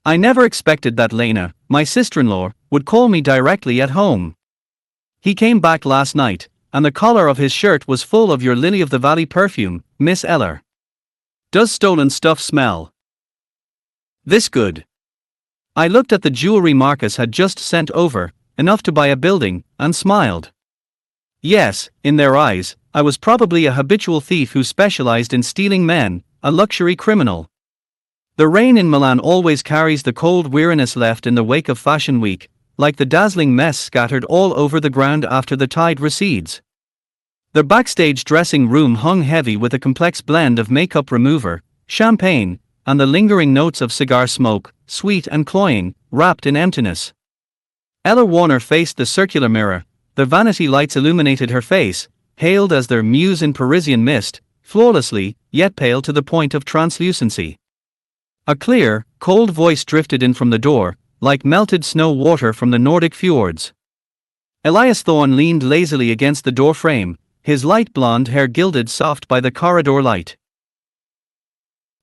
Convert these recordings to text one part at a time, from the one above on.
I never expected that Lena, my sister-in-law, would call me directly at home. He came back last night, and the collar of his shirt was full of your lily-of-the-valley perfume, Miss Eller. Does stolen stuff smell this good? I looked at the jewelry Marcus had just sent over, enough to buy a building, and smiled. Yes, in their eyes, I was probably a habitual thief who specialized in stealing men, a luxury criminal. The rain in Milan always carries the cold weariness left in the wake of Fashion Week, like the dazzling mess scattered all over the ground after the tide recedes. The backstage dressing room hung heavy with a complex blend of makeup remover, champagne, and the lingering notes of cigar smoke, sweet and cloying, wrapped in emptiness. Ella Warner faced the circular mirror, the vanity lights illuminated her face, hailed as their muse in Parisian mist, flawlessly, yet pale to the point of translucency. A clear, cold voice drifted in from the door, like melted snow water from the Nordic fjords. Elias Thorne leaned lazily against the door frame, his light blonde hair gilded soft by the corridor light.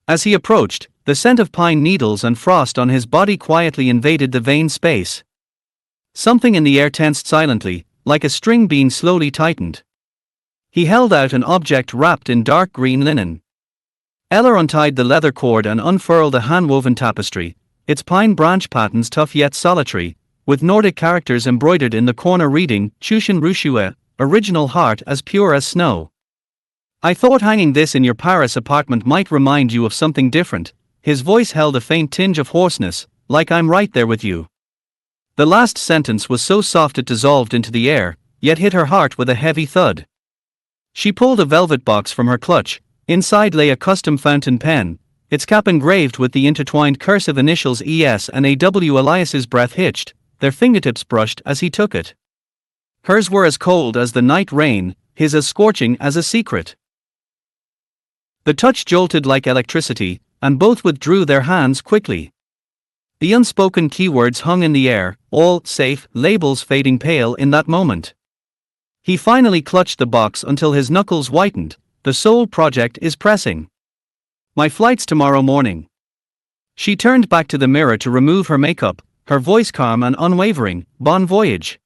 As he approached, the scent of pine needles and frost on his body quietly invaded the vain space. Something in the air tensed silently, like a string being slowly tightened. He held out an object wrapped in dark green linen. Ella untied the leather cord and unfurled a hand-woven tapestry, its pine branch patterns tough yet solitary, with Nordic characters embroidered in the corner reading, Chushin Rushue, original heart as pure as snow. I thought hanging this in your Paris apartment might remind you of something different. His voice held a faint tinge of hoarseness, like I'm right there with you. The last sentence was so soft it dissolved into the air, yet hit her heart with a heavy thud. She pulled a velvet box from her clutch. Inside lay a custom fountain pen, its cap engraved with the intertwined cursive initials ES and AW. Elias's breath hitched, their fingertips brushed as he took it. Hers were as cold as the night rain, his as scorching as a secret. The touch jolted like electricity, and both withdrew their hands quickly. The unspoken keywords hung in the air, all safe, labels fading pale in that moment. He finally clutched the box until his knuckles whitened. The sole project is pressing. My flight's tomorrow morning. She turned back to the mirror to remove her makeup, her voice calm and unwavering, bon voyage.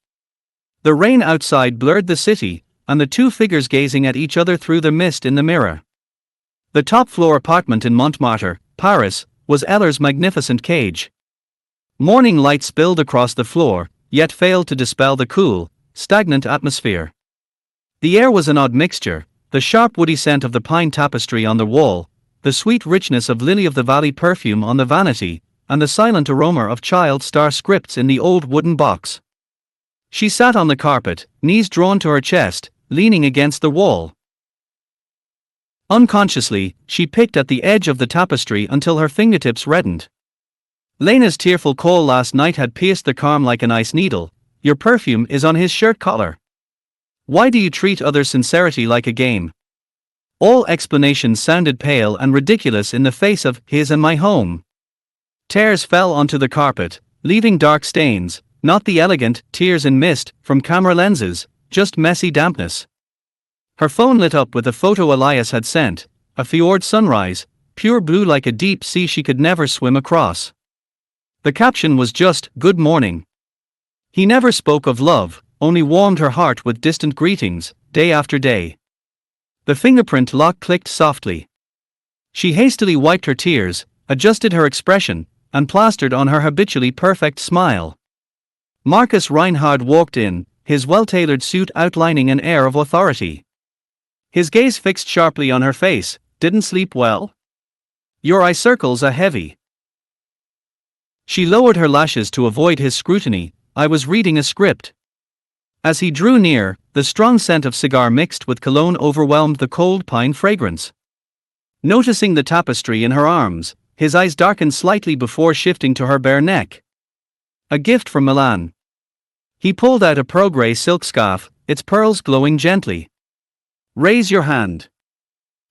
The rain outside blurred the city, and the two figures gazing at each other through the mist in the mirror. The top-floor apartment in Montmartre, Paris, was Eller's magnificent cage. Morning light spilled across the floor, yet failed to dispel the cool, stagnant atmosphere. The air was an odd mixture. The sharp woody scent of the pine tapestry on the wall, the sweet richness of lily-of-the-valley perfume on the vanity, and the silent aroma of child star scripts in the old wooden box. She sat on the carpet, knees drawn to her chest, leaning against the wall. Unconsciously, she picked at the edge of the tapestry until her fingertips reddened. Lena's tearful call last night had pierced the calm like an ice needle. Your perfume is on his shirt collar. Why do you treat others' sincerity like a game? All explanations sounded pale and ridiculous in the face of his and my home. Tears fell onto the carpet, leaving dark stains, not the elegant tears in mist from camera lenses, just messy dampness. Her phone lit up with a photo Elias had sent, a fjord sunrise, pure blue like a deep sea she could never swim across. The caption was just, "Good morning." He never spoke of love, only warmed her heart with distant greetings, day after day. The fingerprint lock clicked softly. She hastily wiped her tears, adjusted her expression, and plastered on her habitually perfect smile. Marcus Reinhard walked in, his well-tailored suit outlining an air of authority. His gaze fixed sharply on her face. Didn't sleep well? Your eye circles are heavy. She lowered her lashes to avoid his scrutiny. I was reading a script. As he drew near, the strong scent of cigar mixed with cologne overwhelmed the cold pine fragrance. Noticing the tapestry in her arms, his eyes darkened slightly before shifting to her bare neck. A gift from Milan. He pulled out a pearl grey silk scarf, its pearls glowing gently. Raise your hand.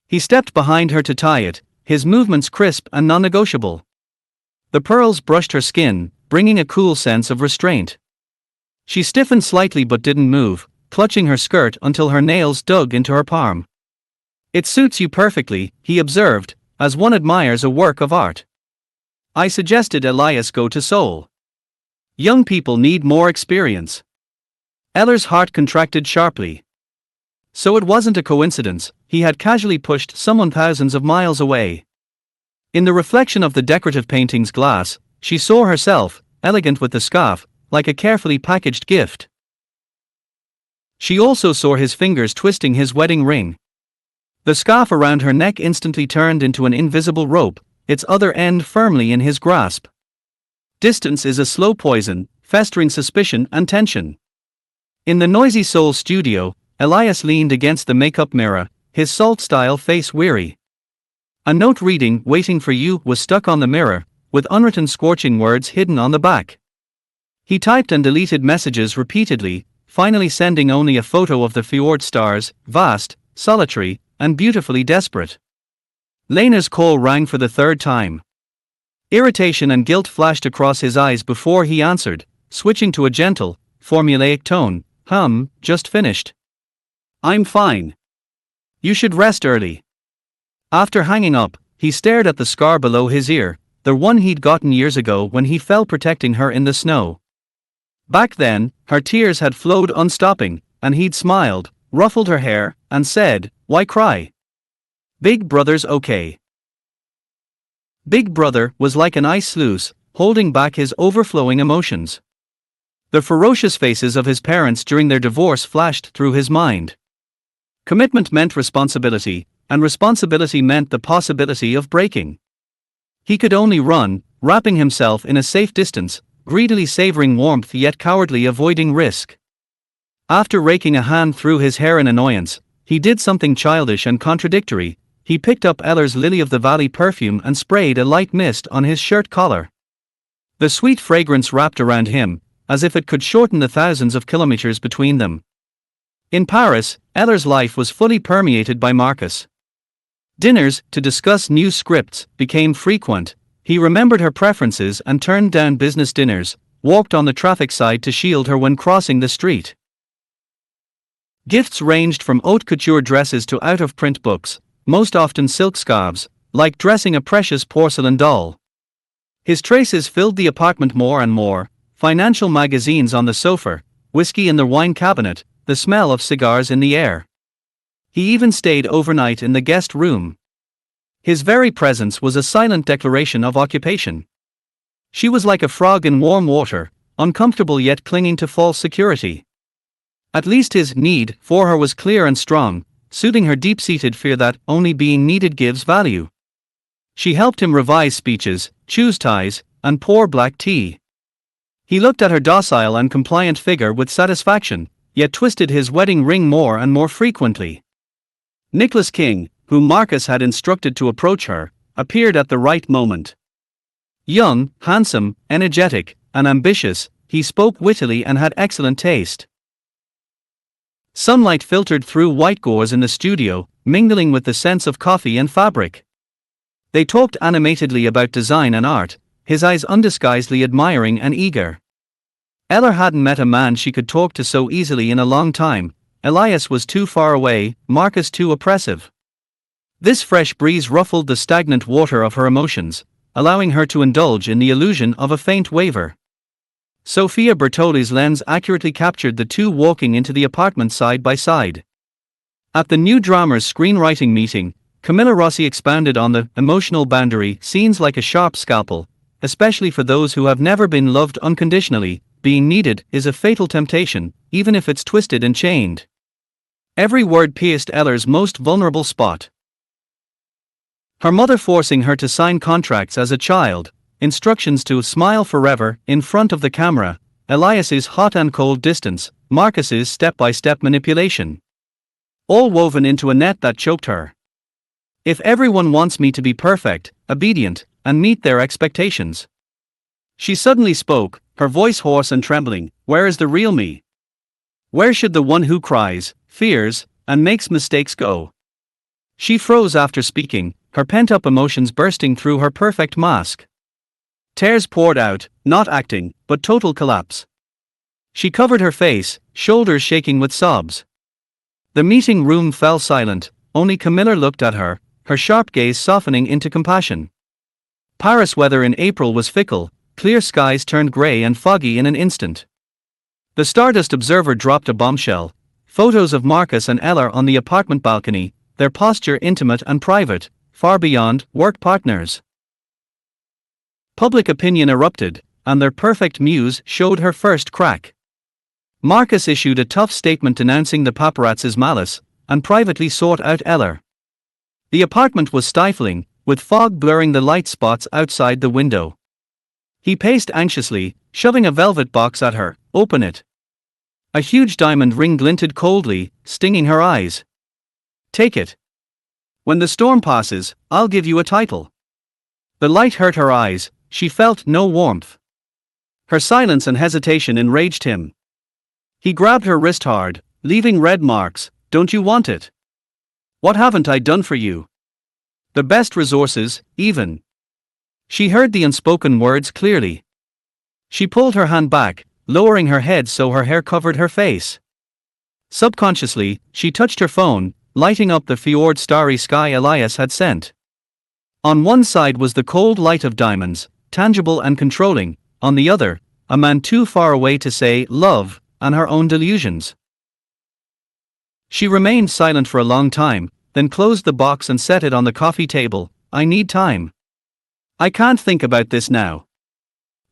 He stepped behind her to tie it, his movements crisp and non-negotiable. The pearls brushed her skin, bringing a cool sense of restraint. She stiffened slightly but didn't move, clutching her skirt until her nails dug into her palm. It suits you perfectly, he observed, as one admires a work of art. I suggested Elias go to Seoul. Young people need more experience. Eller's heart contracted sharply. So it wasn't a coincidence, he had casually pushed someone thousands of miles away. In the reflection of the decorative painting's glass, she saw herself, elegant with the scarf, like a carefully packaged gift. She also saw his fingers twisting his wedding ring. The scarf around her neck instantly turned into an invisible rope, its other end firmly in his grasp. Distance is a slow poison, festering suspicion and tension. In the noisy Seoul studio, Elias leaned against the makeup mirror, his salt-style face weary. A note reading "Waiting for you" was stuck on the mirror, with unwritten scorching words hidden on the back. He typed and deleted messages repeatedly, finally sending only a photo of the fjord stars, vast, solitary, and beautifully desperate. Lena's call rang for the third time. Irritation and guilt flashed across his eyes before he answered, switching to a gentle, formulaic tone. Just finished. I'm fine. You should rest early. After hanging up, he stared at the scar below his ear, the one he'd gotten years ago when he fell protecting her in the snow. Back then, her tears had flowed unstopping, and he'd smiled, ruffled her hair, and said, "Why cry? Big Brother's okay." Big Brother was like an ice sluice, holding back his overflowing emotions. The ferocious faces of his parents during their divorce flashed through his mind. Commitment meant responsibility, and responsibility meant the possibility of breaking. He could only run, wrapping himself in a safe distance, greedily savoring warmth yet cowardly avoiding risk. After raking a hand through his hair in annoyance, he did something childish and contradictory. He picked up Eller's Lily of the Valley perfume and sprayed a light mist on his shirt collar. The sweet fragrance wrapped around him, as if it could shorten the thousands of kilometers between them. In Paris, Eller's life was fully permeated by Marcus. Dinners, to discuss new scripts, became frequent. He remembered her preferences and turned down business dinners, walked on the traffic side to shield her when crossing the street. Gifts ranged from haute couture dresses to out-of-print books, most often silk scarves, like dressing a precious porcelain doll. His traces filled the apartment more and more, financial magazines on the sofa, whiskey in the wine cabinet, the smell of cigars in the air. He even stayed overnight in the guest room. His very presence was a silent declaration of occupation. She was like a frog in warm water, uncomfortable yet clinging to false security. At least his need for her was clear and strong, suiting her deep-seated fear that only being needed gives value. She helped him revise speeches, choose ties, and pour black tea. He looked at her docile and compliant figure with satisfaction, yet twisted his wedding ring more and more frequently. Nicholas King, whom Marcus had instructed to approach her, appeared at the right moment. Young, handsome, energetic, and ambitious, he spoke wittily and had excellent taste. Sunlight filtered through white gauze in the studio, mingling with the scents of coffee and fabric. They talked animatedly about design and art, his eyes undisguisedly admiring and eager. Eller hadn't met a man she could talk to so easily in a long time. Elias was too far away, Marcus too oppressive. This fresh breeze ruffled the stagnant water of her emotions, allowing her to indulge in the illusion of a faint waver. Sofia Bertoli's lens accurately captured the two walking into the apartment side by side. At the new drama's screenwriting meeting, Camilla Rossi expounded on the emotional boundary. Scenes like a sharp scalpel, especially for those who have never been loved unconditionally. Being needed is a fatal temptation, even if it's twisted and chained. Every word pierced Eller's most vulnerable spot. Her mother forcing her to sign contracts as a child, instructions to smile forever in front of the camera, Elias's hot and cold distance, Marcus's step-by-step manipulation. All woven into a net that choked her. If everyone wants me to be perfect, obedient, and meet their expectations. She suddenly spoke, her voice hoarse and trembling. Where is the real me? Where should the one who cries, fears, and makes mistakes go? She froze after speaking, her pent-up emotions bursting through her perfect mask. Tears poured out, not acting, but total collapse. She covered her face, shoulders shaking with sobs. The meeting room fell silent, only Camilla looked at her, her sharp gaze softening into compassion. Paris weather in April was fickle, clear skies turned grey and foggy in an instant. The Stardust Observer dropped a bombshell: photos of Marcus and Ella on the apartment balcony, their posture intimate and private, far beyond work partners. Public opinion erupted, and their perfect muse showed her first crack. Marcus issued a tough statement denouncing the paparazzi's malice, and privately sought out Ella. The apartment was stifling, with fog blurring the light spots outside the window. He paced anxiously, shoving a velvet box at her. "Open it." A huge diamond ring glinted coldly, stinging her eyes. "Take it. When the storm passes, I'll give you a title." The light hurt her eyes, she felt no warmth. Her silence and hesitation enraged him. He grabbed her wrist hard, leaving red marks. "Don't you want it? What haven't I done for you? The best resources, even." She heard the unspoken words clearly. She pulled her hand back, lowering her head so her hair covered her face. Subconsciously, she touched her phone, lighting up the fjord starry sky Elias had sent. On one side was the cold light of diamonds, tangible and controlling; on the other, a man too far away to say love, and her own delusions. She remained silent for a long time, then closed the box and set it on the coffee table. "I need time. I can't think about this now."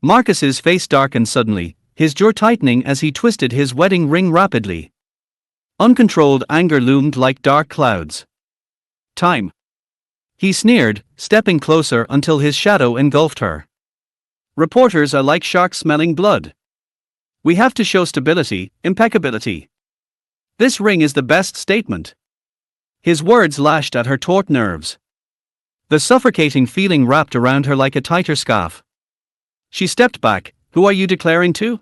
Marcus's face darkened suddenly, his jaw tightening as he twisted his wedding ring rapidly. Uncontrolled anger loomed like dark clouds. "Time," he sneered, stepping closer until his shadow engulfed her. "Reporters are like sharks smelling blood. We have to show stability, impeccability. This ring is the best statement." His words lashed at her taut nerves. The suffocating feeling wrapped around her like a tighter scarf. She stepped back. "Who are you declaring to?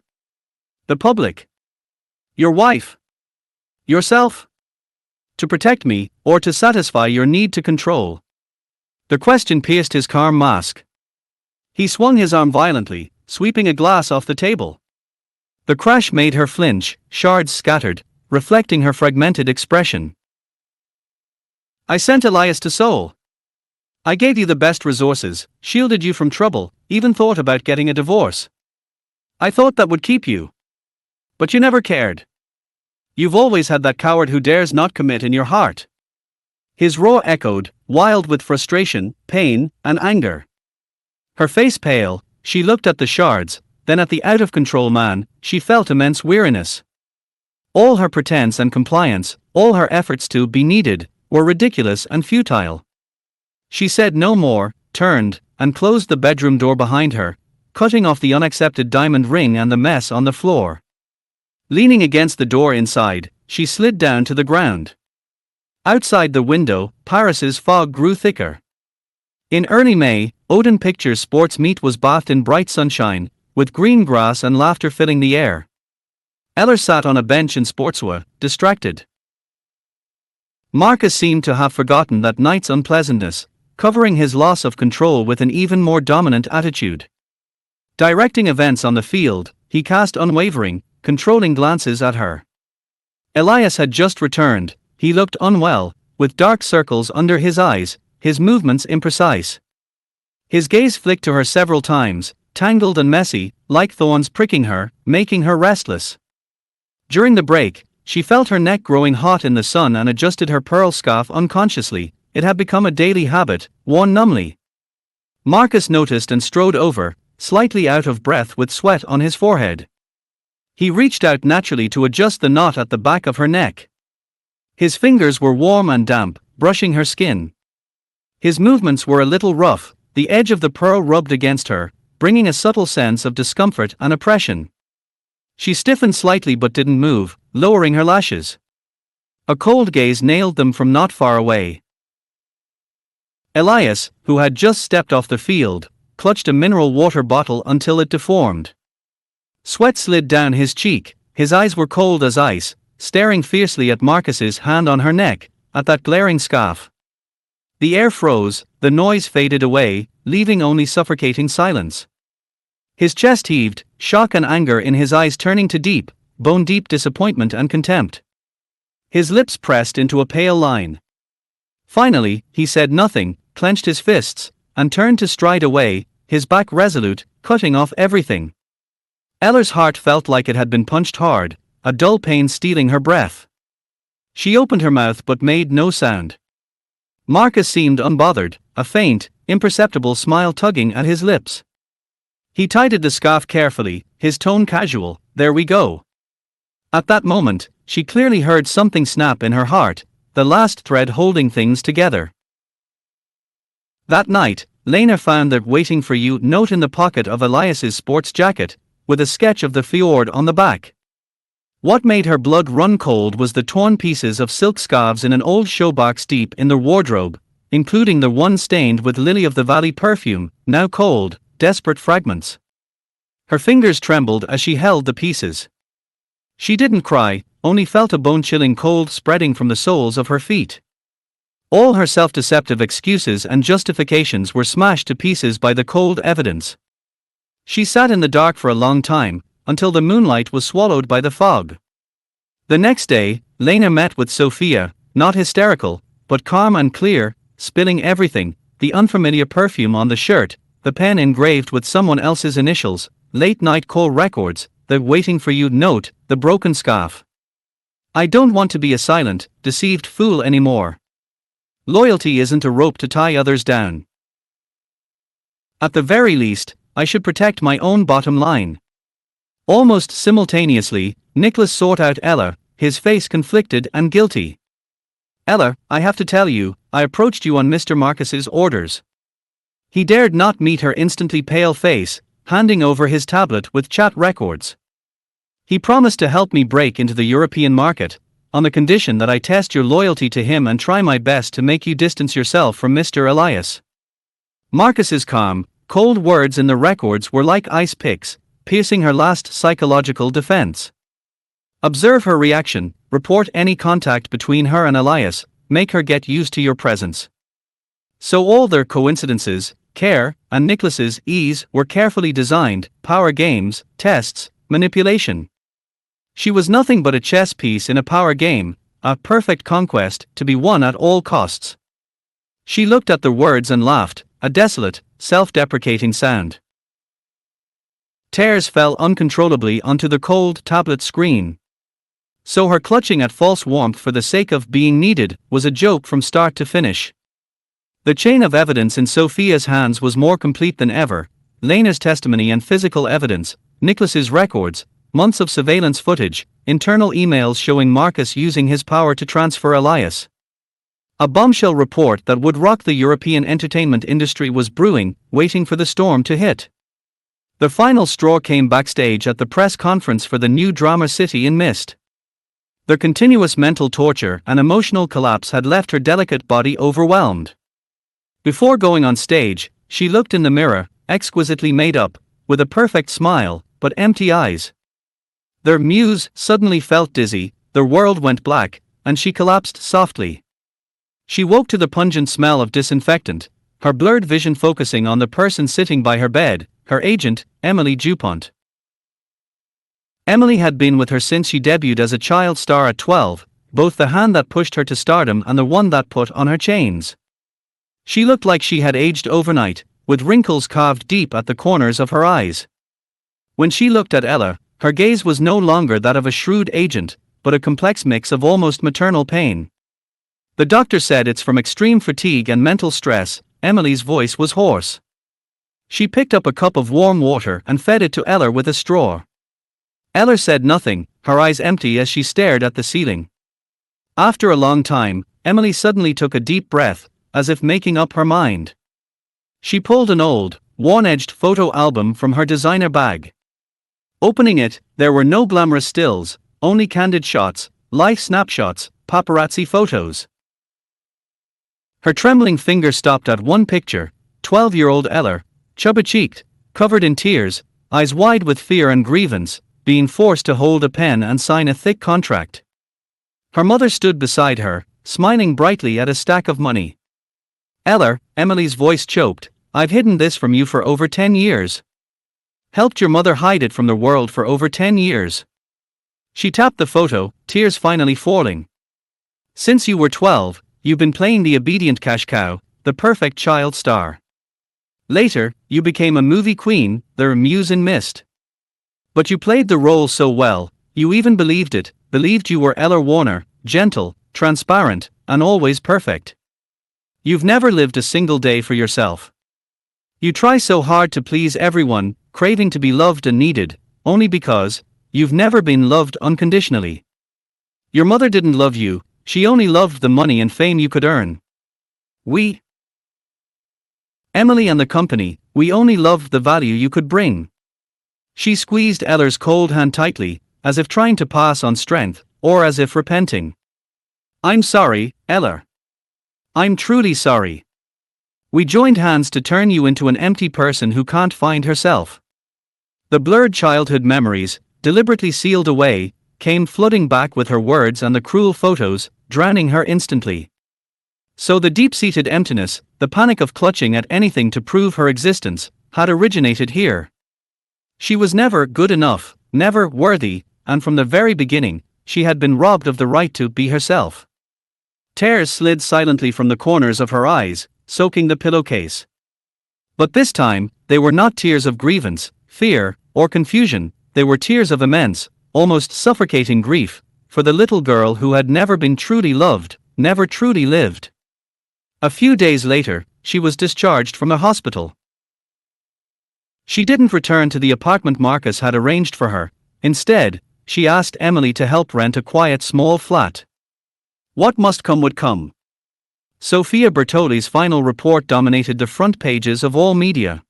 The public? Your wife? Yourself? To protect me, or to satisfy your need to control?" The question pierced his calm mask. He swung his arm violently, sweeping a glass off the table. The crash made her flinch, shards scattered, reflecting her fragmented expression. "I sent Elias to Seoul. I gave you the best resources, shielded you from trouble, even thought about getting a divorce. I thought that would keep you. But you never cared. You've always had that coward who dares not commit in your heart." His roar echoed, wild with frustration, pain, and anger. Her face pale, she looked at the shards, then at the out-of-control man. She felt immense weariness. All her pretense and compliance, all her efforts to be needed, were ridiculous and futile. She said no more, turned, and closed the bedroom door behind her, cutting off the unaccepted diamond ring and the mess on the floor. Leaning against the door inside, she slid down to the ground. Outside the window, Paris's fog grew thicker. In early May, Odin Pictures Sports Meet was bathed in bright sunshine, with green grass and laughter filling the air. Eller sat on a bench in sportswear, distracted. Marcus seemed to have forgotten that night's unpleasantness, covering his loss of control with an even more dominant attitude. Directing events on the field, he cast unwavering, controlling glances at her. Elias had just returned. He looked unwell, with dark circles under his eyes, his movements imprecise. His gaze flicked to her several times, tangled and messy, like thorns pricking her, making her restless. During the break, she felt her neck growing hot in the sun and adjusted her pearl scarf unconsciously. It had become a daily habit, worn numbly. Marcus noticed and strode over, slightly out of breath with sweat on his forehead. He reached out naturally to adjust the knot at the back of her neck. His fingers were warm and damp, brushing her skin. His movements were a little rough, the edge of the pearl rubbed against her, bringing a subtle sense of discomfort and oppression. She stiffened slightly but didn't move, lowering her lashes. A cold gaze nailed them from not far away. Elias, who had just stepped off the field, clutched a mineral water bottle until it deformed. Sweat slid down his cheek, his eyes were cold as ice, staring fiercely at Marcus's hand on her neck, at that glaring scarf. The air froze, the noise faded away, leaving only suffocating silence. His chest heaved, shock and anger in his eyes turning to deep, bone-deep disappointment and contempt. His lips pressed into a pale line. Finally, he said nothing, clenched his fists, and turned to stride away, his back resolute, cutting off everything. Ella's heart felt like it had been punched hard, a dull pain stealing her breath. She opened her mouth but made no sound. Marcus seemed unbothered, a faint, imperceptible smile tugging at his lips. He tidied the scarf carefully, his tone casual, "There we go." At that moment, she clearly heard something snap in her heart, the last thread holding things together. That night, Lena found that "waiting for you" note in the pocket of Elias's sports jacket, with a sketch of the fjord on the back. What made her blood run cold was the torn pieces of silk scarves in an old showbox deep in the wardrobe, including the one stained with Lily of the Valley perfume, now cold, desperate fragments. Her fingers trembled as she held the pieces. She didn't cry, only felt a bone-chilling cold spreading from the soles of her feet. All her self-deceptive excuses and justifications were smashed to pieces by the cold evidence. She sat in the dark for a long time, until the moonlight was swallowed by the fog. The next day, Lena met with Sophia, not hysterical, but calm and clear, spilling everything, the unfamiliar perfume on the shirt, the pen engraved with someone else's initials, late-night call records, the "waiting for you" note, the broken scarf. "I don't want to be a silent, deceived fool anymore. Loyalty isn't a rope to tie others down. At the very least, I should protect my own bottom line." Almost simultaneously, Nicholas sought out Ella, his face conflicted and guilty. "Ella, I have to tell you, I approached you on Mr. Marcus's orders." He dared not meet her instantly pale face, handing over his tablet with chat records. "He promised to help me break into the European market, on the condition that I test your loyalty to him and try my best to make you distance yourself from Mr. Elias." Marcus's calm, cold words in the records were like ice picks, piercing her last psychological defense. "Observe her reaction, report any contact between her and Elias, make her get used to your presence." So all their coincidences, care, and Nicholas's ease were carefully designed, power games, tests, manipulation. She was nothing but a chess piece in a power game, a perfect conquest to be won at all costs. She looked at the words and laughed, a desolate, self-deprecating sound. Tears fell uncontrollably onto the cold tablet screen. So her clutching at false warmth for the sake of being needed was a joke from start to finish. The chain of evidence in Sophia's hands was more complete than ever: Lena's testimony and physical evidence, Nicholas's records, months of surveillance footage, internal emails showing Marcus using his power to transfer Elias. A bombshell report that would rock the European entertainment industry was brewing, waiting for the storm to hit. The final straw came backstage at the press conference for the new drama City in Mist. Their continuous mental torture and emotional collapse had left her delicate body overwhelmed. Before going on stage, she looked in the mirror, exquisitely made up, with a perfect smile, but empty eyes. Their muse suddenly felt dizzy, their world went black, and she collapsed softly. She woke to the pungent smell of disinfectant, her blurred vision focusing on the person sitting by her bed, her agent, Emily Dupont. Emily had been with her since she debuted as a child star at 12, both the hand that pushed her to stardom and the one that put on her chains. She looked like she had aged overnight, with wrinkles carved deep at the corners of her eyes. When she looked at Ella, her gaze was no longer that of a shrewd agent, but a complex mix of almost maternal pain. "The doctor said it's from extreme fatigue and mental stress." Emily's voice was hoarse. She picked up a cup of warm water and fed it to Ella with a straw. Ella said nothing, her eyes empty as she stared at the ceiling. After a long time, Emily suddenly took a deep breath, as if making up her mind. She pulled an old, worn-edged photo album from her designer bag. Opening it, there were no glamorous stills, only candid shots, life snapshots, paparazzi photos. Her trembling finger stopped at one picture: 12-year-old Ella, chubby-cheeked, covered in tears, eyes wide with fear and grievance, being forced to hold a pen and sign a thick contract. Her mother stood beside her, smiling brightly at a stack of money. "Ella," Emily's voice choked, "I've hidden this from you for over 10 years. Helped your mother hide it from the world for over 10 years. She tapped the photo, tears finally falling. "Since you were 12, you've been playing the obedient cash cow, the perfect child star. Later, you became a movie queen, the muse in mist. But you played the role so well, you even believed it, believed you were Ella Warner, gentle, transparent, and always perfect. You've never lived a single day for yourself. You try so hard to please everyone, craving to be loved and needed, only because you've never been loved unconditionally. Your mother didn't love you, she only loved the money and fame you could earn. Emily and the company, we only loved the value you could bring. She squeezed Eller's cold hand tightly, as if trying to pass on strength, or as if repenting. I'm sorry, Eller. I'm truly sorry. We joined hands to turn you into an empty person who can't find herself. The blurred childhood memories, deliberately sealed away, came flooding back with her words and the cruel photos, drowning her instantly. So the deep-seated emptiness, the panic of clutching at anything to prove her existence, had originated here. She was never good enough, never worthy, and from the very beginning, she had been robbed of the right to be herself. Tears slid silently from the corners of her eyes, soaking the pillowcase. But this time, they were not tears of grievance, fear, or confusion, they were tears of immense, almost suffocating grief, for the little girl who had never been truly loved, never truly lived. A few days later, she was discharged from the hospital. She didn't return to the apartment Marcus had arranged for her. Instead, she asked Emily to help rent a quiet small flat. What must come would come. Sofia Bertoli's final report dominated the front pages of all media.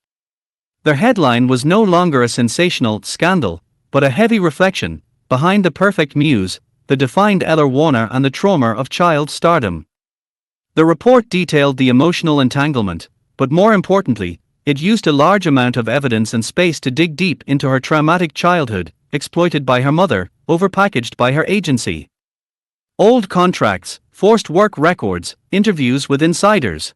Their headline was no longer a sensational scandal, but a heavy reflection, behind the perfect muse, the defined Ella Warner and the trauma of child stardom. The report detailed the emotional entanglement, but more importantly, it used a large amount of evidence and space to dig deep into her traumatic childhood, exploited by her mother, overpackaged by her agency. Old contracts, forced work records, interviews with insiders.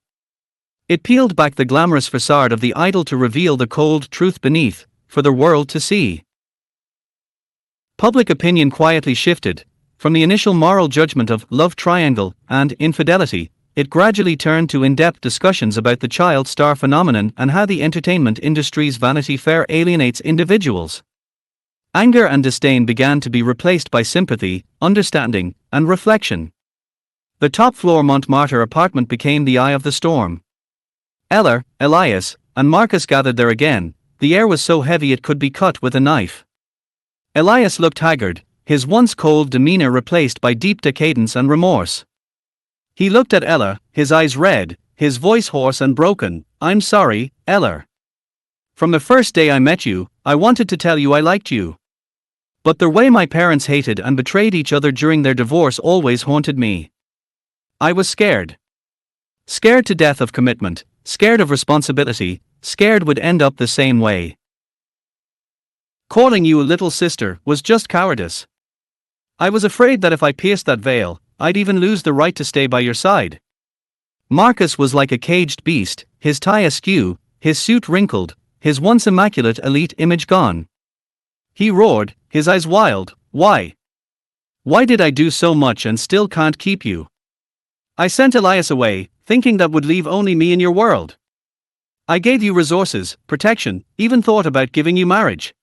It peeled back the glamorous facade of the idol to reveal the cold truth beneath, for the world to see. Public opinion quietly shifted. From the initial moral judgment of love triangle and infidelity, it gradually turned to in-depth discussions about the child star phenomenon and how the entertainment industry's Vanity Fair alienates individuals. Anger and disdain began to be replaced by sympathy, understanding, and reflection. The top-floor Montmartre apartment became the eye of the storm. Eller, Elias, and Marcus gathered there again. The air was so heavy it could be cut with a knife. Elias looked haggard, his once cold demeanor replaced by deep decadence and remorse. He looked at Ella, his eyes red, his voice hoarse and broken. I'm sorry, Eller. From the first day I met you, I wanted to tell you I liked you. But the way my parents hated and betrayed each other during their divorce always haunted me. I was scared. Scared to death of commitment, scared of responsibility, scared would end up the same way. Calling you a little sister was just cowardice. I was afraid that if I pierced that veil, I'd even lose the right to stay by your side. Marcus was like a caged beast, his tie askew, his suit wrinkled, his once immaculate elite image gone. He roared, his eyes wild, why? Why did I do so much and still can't keep you? I sent Elias away, thinking that would leave only me in your world. I gave you resources, protection, even thought about giving you marriage.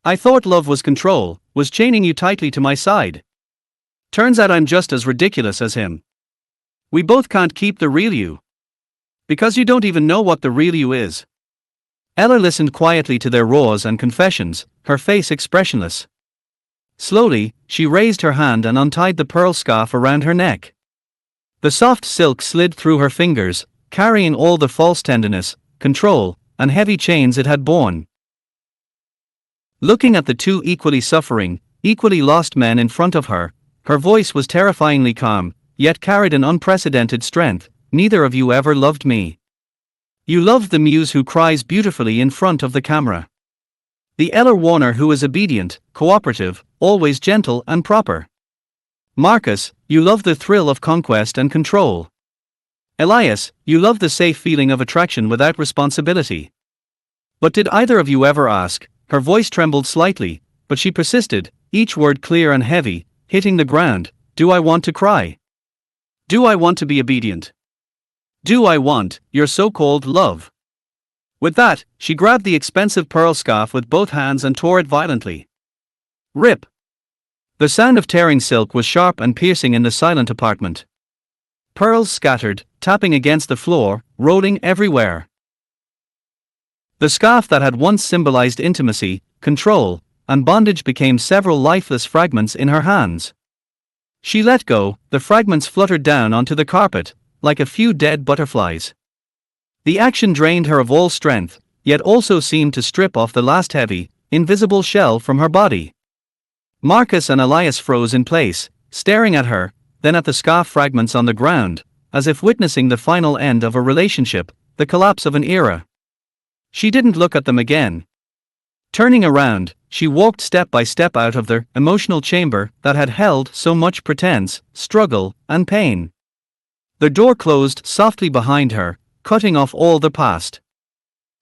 I thought love was control, was chaining you tightly to my side. Turns out I'm just as ridiculous as him. We both can't keep the real you. Because you don't even know what the real you is. Ella listened quietly to their roars and confessions, her face expressionless. Slowly, she raised her hand and untied the pearl scarf around her neck. The soft silk slid through her fingers, carrying all the false tenderness, control, and heavy chains it had borne. Looking at the two equally suffering, equally lost men in front of her, her voice was terrifyingly calm, yet carried an unprecedented strength. Neither of you ever loved me. You loved the muse who cries beautifully in front of the camera. The Ella Warner who is obedient, cooperative, always gentle and proper. Marcus, you love the thrill of conquest and control. Elias, you love the safe feeling of attraction without responsibility. But did either of you ever ask? Her voice trembled slightly, but she persisted, each word clear and heavy, hitting the ground. Do I want to cry? Do I want to be obedient? Do I want your so-called love? With that, she grabbed the expensive pearl scarf with both hands and tore it violently. Rip! The sound of tearing silk was sharp and piercing in the silent apartment. Pearls scattered, tapping against the floor, rolling everywhere. The scarf that had once symbolized intimacy, control, and bondage became several lifeless fragments in her hands. She let go, the fragments fluttered down onto the carpet, like a few dead butterflies. The action drained her of all strength, yet also seemed to strip off the last heavy, invisible shell from her body. Marcus and Elias froze in place, staring at her, then at the scarf fragments on the ground, as if witnessing the final end of a relationship, the collapse of an era. She didn't look at them again. Turning around, she walked step by step out of the emotional chamber that had held so much pretense, struggle, and pain. The door closed softly behind her, cutting off all the past.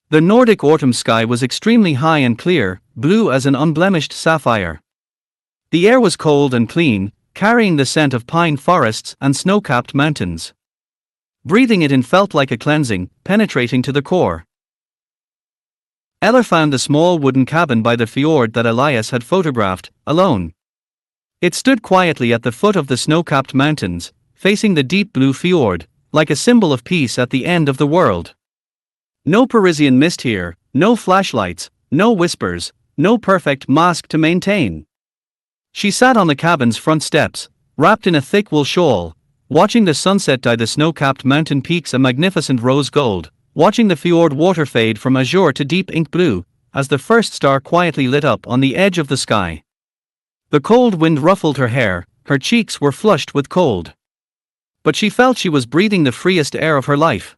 The Nordic autumn sky was extremely high and clear, blue as an unblemished sapphire. The air was cold and clean, carrying the scent of pine forests and snow-capped mountains. Breathing it in felt like a cleansing, penetrating to the core. Ella found the small wooden cabin by the fjord that Elias had photographed, alone. It stood quietly at the foot of the snow-capped mountains, facing the deep blue fjord, like a symbol of peace at the end of the world. No Parisian mist here, no flashlights, no whispers, no perfect mask to maintain. She sat on the cabin's front steps, wrapped in a thick wool shawl, watching the sunset dye the snow-capped mountain peaks a magnificent rose gold, watching the fjord water fade from azure to deep ink blue, as the first star quietly lit up on the edge of the sky. The cold wind ruffled her hair, her cheeks were flushed with cold. But she felt she was breathing the freest air of her life.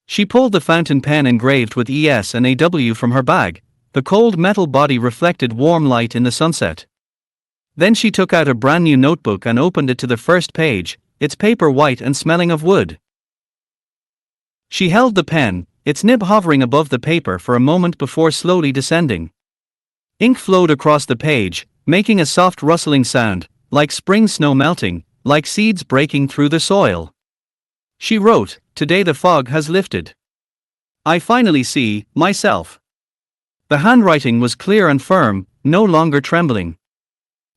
She pulled the fountain pen engraved with ES and AW from her bag, the cold metal body reflected warm light in the sunset. Then she took out a brand new notebook and opened it to the first page, its paper white and smelling of wood. She held the pen, its nib hovering above the paper for a moment before slowly descending. Ink flowed across the page, making a soft rustling sound, like spring snow melting, like seeds breaking through the soil. She wrote, "Today the fog has lifted. I finally see myself." The handwriting was clear and firm, no longer trembling.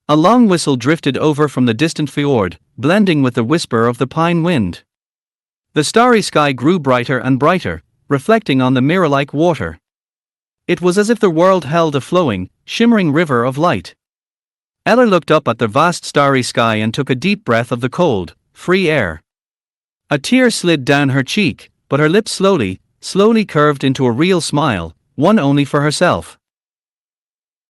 A long whistle drifted over from the distant fjord, blending with the whisper of the pine wind. The starry sky grew brighter and brighter, reflecting on the mirror-like water. It was as if the world held a flowing, shimmering river of light. Ella looked up at the vast starry sky and took a deep breath of the cold, free air. A tear slid down her cheek, but her lips slowly curved into a real smile, one only for herself.